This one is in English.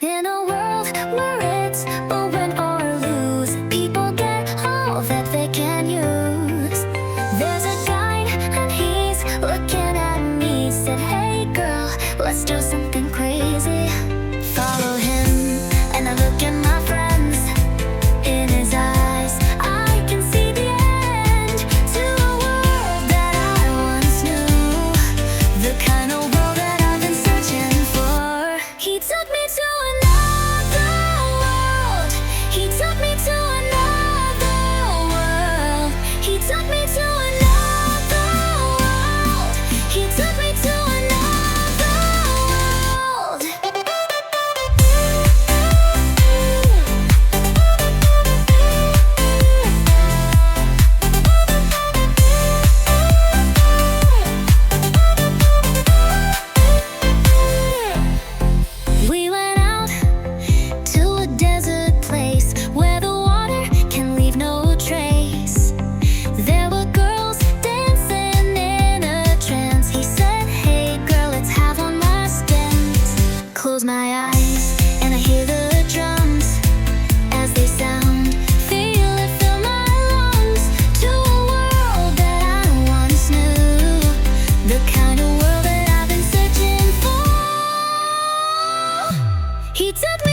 In a world where it's a win or lose, people get all that they can use. There's a guy and he's looking at me, said, "Hey girl, let's do something crazy." Follow him and I look at my friends. In his eyes I can see the end to a world that I once knew, the kind of world that I've been searching for. He took me to another world. He took me to another world. He took me to another world. He took me to another world. We went out to a desert place where the water can leave no trace. There were girls dancing in a trance. He said, "Hey girl, let's have one last dance." Close my eyes and I hear the drums as they sound. Feel it fill my lungs to a world that I once knew, the kind of world that I've been searching for. He took me